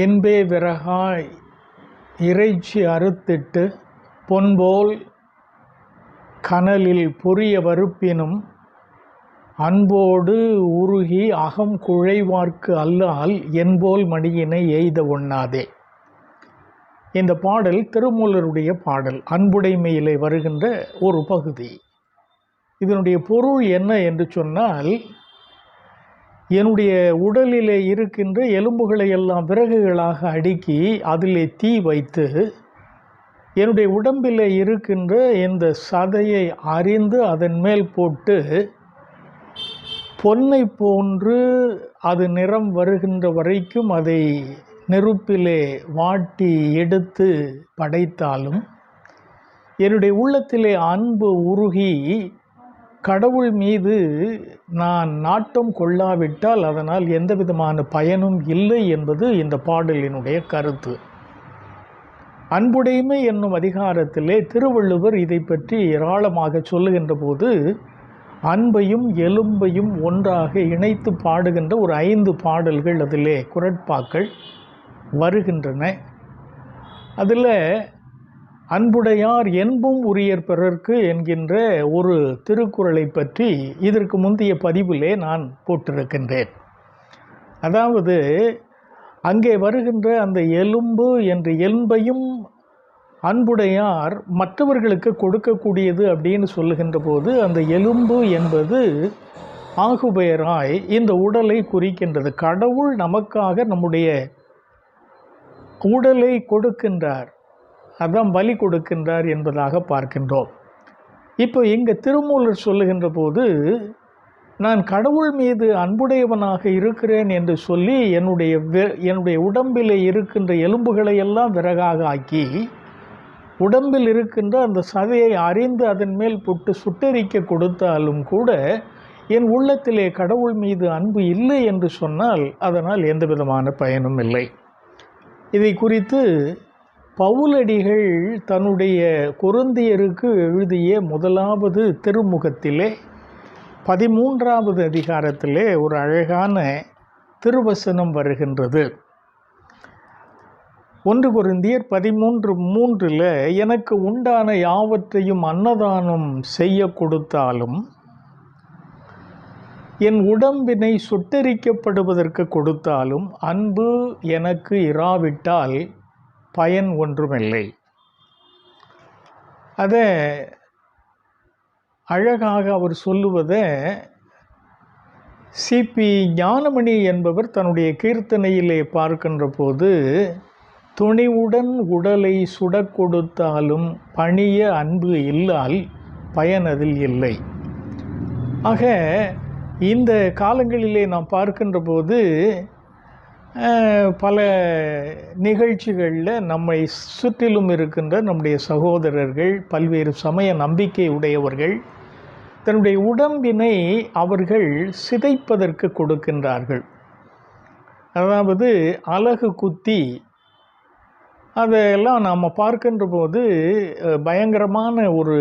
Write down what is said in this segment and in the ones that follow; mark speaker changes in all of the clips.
Speaker 1: என்பே விறகாய் இறைச்சி அறுத்திட்டு பொன்போல் கனலில் பொரிய வறுப்பினும் அன்போடு உருகி அகம் குழைவார்க்கு அல்லால் என்போல் மணியினை எய்த ஒண்ணாதே. இந்த பாடல் திருமூலருடைய பாடல், அன்புடைமையிலே வருகின்ற ஒரு பகுதி. இதனுடைய பொருள் என்ன என்று சொன்னால், என்னுடைய உடலிலே இருக்கின்ற எலும்புகளை எல்லாம் விறகுகளாக அடுக்கி அதிலே தீ வைத்து என்னுடைய உடம்பிலே இருக்கின்ற இந்த சதையை அறிந்து அதன் மேல் போட்டு பொன்னை போன்று அது நிறம் வருகின்ற வரைக்கும் அதை நெருப்பிலே வாட்டி எடுத்து படைத்தாலும் என்னுடைய உள்ளத்திலே அன்பு உருகி கடவுள் மீது நான் நாட்டம் கொள்ளாவிட்டால் அதனால் எந்த விதமான பயனும் இல்லை என்பது இந்த பாடலினுடைய கருத்து. அன்புடைமை என்னும் அதிகாரத்திலே திருவள்ளுவர் இதை பற்றி ஏராளமாக சொல்லுகின்ற போது அன்பையும் எலும்பையும் ஒன்றாக இணைத்து பாடுகின்ற ஒரு 5 பாடல்கள் அதிலே குறட்பாக்கள் வருகின்றன. அதில் அன்புடையார் என்பும் உரியர் பிறர்க்கு என்கின்ற ஒரு திருக்குறளை பற்றி இதற்கு முந்தைய பதிவிலே நான் போட்டிருக்கின்றேன். அதாவது அங்கே வருகின்ற அந்த எலும்பு என்ற எலும்பையும் அன்புடையார் மற்றவர்களுக்கு கொடுக்கக்கூடியது அப்படின்னு சொல்லுகின்ற போது அந்த எலும்பு என்பது ஆகுபெயராய் இந்த உடலை குறிக்கின்றது. கடவுள் நமக்காக நம்முடைய உடலை கொடுக்கின்றார், அதான் பலி கொடுக்கின்றார் என்பதாக பார்க்கின்றோம். இப்போ இங்கே திருமூலர் சொல்லுகின்ற போது நான் கடவுள் மீது அன்புடையவனாக இருக்கிறேன் என்று சொல்லி என்னுடைய உடம்பிலே இருக்கின்ற எலும்புகளை எல்லாம் விறகாக ஆக்கி உடம்பில் இருக்கின்ற அந்த சதையை அறிந்து அதன் மேல் போட்டு சுட்டெரிக்க கொடுத்தாலும் கூட என் உள்ளத்திலே கடவுள் மீது அன்பு இல்லை என்று சொன்னால் அதனால் எந்த விதமான பயனும் இல்லை. இதை குறித்து பவுலடிகள் தன்னுடைய கொரிந்தியருக்கு எழுதிய 1வது திருமுகத்திலே 13வது அதிகாரத்திலே ஒரு அழகான திருவசனம் வருகின்றது. 1 கொரிந்தியர் 13:3 எனக்கு உண்டான யாவற்றையும் அன்னதானம் செய்ய கொடுத்தாலும் என் உடம்பினை சுட்டெரிக்கப்படுவதற்கு கொடுத்தாலும் அன்பு எனக்கு இராவிட்டால் பயன் ஒன்றுமில்லை. அதை அழகாக அவர் சொல்லுவதை சிபி ஞானமணி என்பவர் தன்னுடைய கீர்த்தனையிலே பார்க்கின்ற போது துணிவுடன் உடலை சுடக் கொடுத்தாலும் பணிய அன்பு இல்லால் பயன் அதில் இல்லை. ஆக இந்த காலங்களிலே நாம் பார்க்கின்ற போது பல நிகழ்ச்சிகளில் நம்மை சுற்றிலும் இருக்கின்ற நம்முடைய சகோதரர்கள் பல்வேறு சமய நம்பிக்கை உடையவர்கள் தன்னுடைய உடம்பினை அவர்கள் சிதைப்பதற்கு கொடுக்கின்றார்கள். அதாவது அலகு குத்தி அதையெல்லாம் நாம் பார்க்கின்ற போது பயங்கரமான ஒரு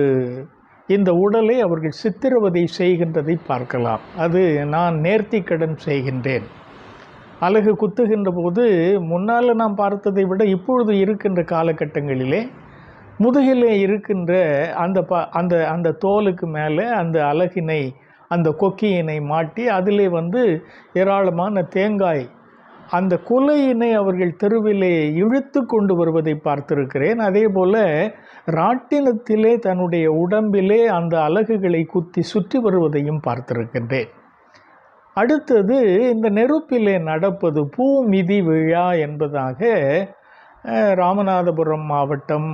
Speaker 1: இந்த உடலை அவர்கள் சித்திரவதை செய்கின்றதை பார்க்கலாம். அது நான் நேர்த்திக்கடன் செய்கின்றேன். அலகு குத்துகின்ற போது முன்னால் நாம் பார்த்ததை விட இப்பொழுது இருக்கின்ற காலகட்டங்களிலே முதுகிலே இருக்கின்ற அந்த தோலுக்கு மேலே அந்த அலகினை அந்த கொக்கியினை மாட்டி அதிலே ஏராளமான தேங்காய் அந்த குலையினை அவர்கள் தெருவிலே இழுத்து கொண்டு வருவதை பார்த்திருக்கிறேன். அதே போல் ராட்டினத்திலே தன்னுடைய உடம்பிலே அந்த அலகுகளை குத்தி சுற்றி வருவதையும் பார்த்திருக்கின்றேன். அடுத்தது இந்த நெருப்பிலே நடப்பது பூ மிதி விழா என்பதாக ராமநாதபுரம் மாவட்டம்,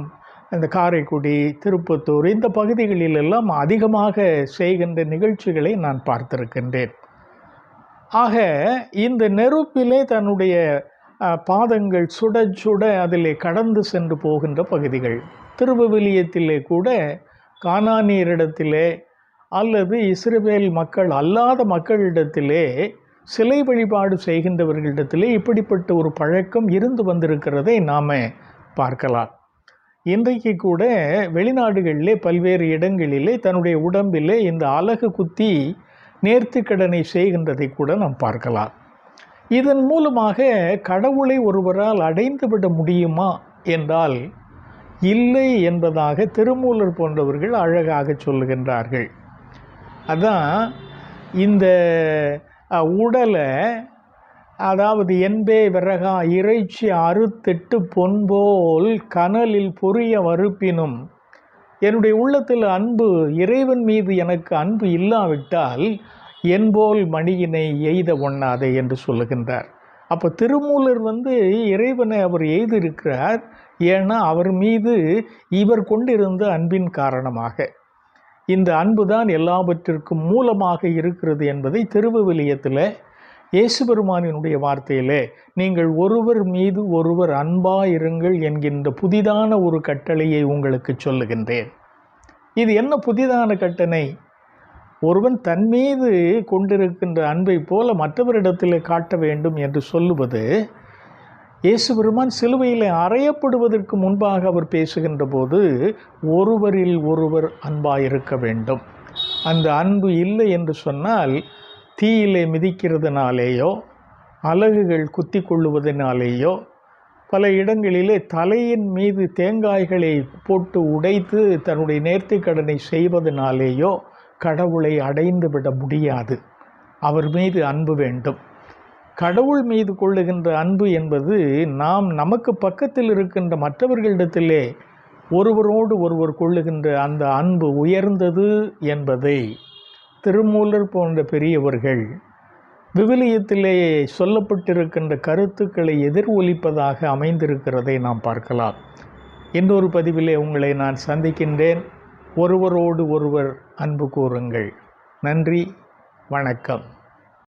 Speaker 1: இந்த காரைக்குடி, திருப்பத்தூர் இந்த பகுதிகளிலெல்லாம் அதிகமாக செய்கின்ற நிகழ்ச்சிகளை நான் பார்த்திருக்கின்றேன். ஆக இந்த நெருப்பிலே தன்னுடைய பாதங்கள் சுட சுட அதிலே கடந்து சென்று போகின்ற பகுதிகள். திருவிவிலியத்திலே கூட கானானியரிடத்திலே அல்லது இஸ்ரவேல் மக்கள் அல்லாத மக்களிடத்திலே சிலை வழிபாடு செய்கின்றவர்களிடத்திலே இப்படிப்பட்ட ஒரு பழக்கம் இருந்து வந்திருக்கிறதை நாம் பார்க்கலாம். இன்றைக்கு கூட வெளிநாடுகளிலே பல்வேறு இடங்களிலே தன்னுடைய உடம்பிலே இந்த அலகு குத்தி நேர்த்திக்கடனை செய்கின்றதை கூட நாம் பார்க்கலாம். இதன் மூலமாக கடவுளை ஒருவரால் அடைந்துவிட முடியுமா என்றால் இல்லை என்பதாக திருமூலர் போன்றவர்கள் அழகாக சொல்லுகின்றார்கள். அதான் இந்த உடலை, அதாவது என்பே விறகா இறைச்சி அறுத்திட்டு பொன்போல் கனலில் பொரிய வறுப்பினும், என்னுடைய உள்ளத்தில் அன்பு, இறைவன் மீது எனக்கு அன்பு இல்லாவிட்டால் என்போல் மணியினை எய்த ஒண்ணாதே என்று சொல்லுகின்றார். அப்போ திருமூலர் இறைவனை அவர் எய்திருக்கிறார். ஏன்னா அவர் மீது இவர் கொண்டிருந்த அன்பின் காரணமாக. இந்த அன்பு தான் எல்லாவற்றிற்கும் மூலமாக இருக்கிறது என்பதை திருவிவிலியத்தில் இயேசு பெருமானினுடைய வார்த்தையிலே நீங்கள் ஒருவர் மீது ஒருவர் அன்பாயிருங்கள் என்கின்ற புதிதான ஒரு கட்டளையை உங்களுக்கு சொல்லுகின்றேன். இது என்ன புதிதான கட்டளை? ஒருவன் தன் மீது கொண்டிருக்கின்ற அன்பை போல மற்றவரிடத்தில் காட்ட வேண்டும் என்று சொல்லுவது இயேசு பெருமான் சிலுவையில் அறையப்படுவதற்கு முன்பாக அவர் பேசுகின்ற போது ஒருவரில் ஒருவர் அன்பாயிருக்க வேண்டும். அந்த அன்பு இல்லை என்று சொன்னால் தீயிலே மிதிக்கிறதுனாலேயோ அலகுகள் குத்தி கொள்ளுவதனாலேயோ பல இடங்களிலே தலையின் மீது தேங்காய்களை போட்டு உடைத்து தன்னுடைய நேர்த்திக் கடனை செய்வதனாலேயோ கடவுளை அடைந்து விட முடியாது. அவர் மீது அன்பு வேண்டும். கடவுள் மீது கொள்ளுகின்ற அன்பு என்பது நாம் நமக்கு பக்கத்தில் இருக்கின்ற மற்றவர்களிடத்திலே ஒருவரோடு ஒருவர் கொள்ளுகின்ற அந்த அன்பு உயர்ந்தது என்பதை திருமூலர் போன்ற பெரியவர்கள் விவிலியத்திலே சொல்லப்பட்டிருக்கின்ற கருத்துக்களை எதிரொலிப்பதாக அமைந்திருக்கிறதை நாம் பார்க்கலாம். இன்னொரு பதிவிலே உங்களை நான் சந்திக்கின்றேன். ஒருவரோடு ஒருவர் அன்பு கூறுங்கள். நன்றி, வணக்கம்.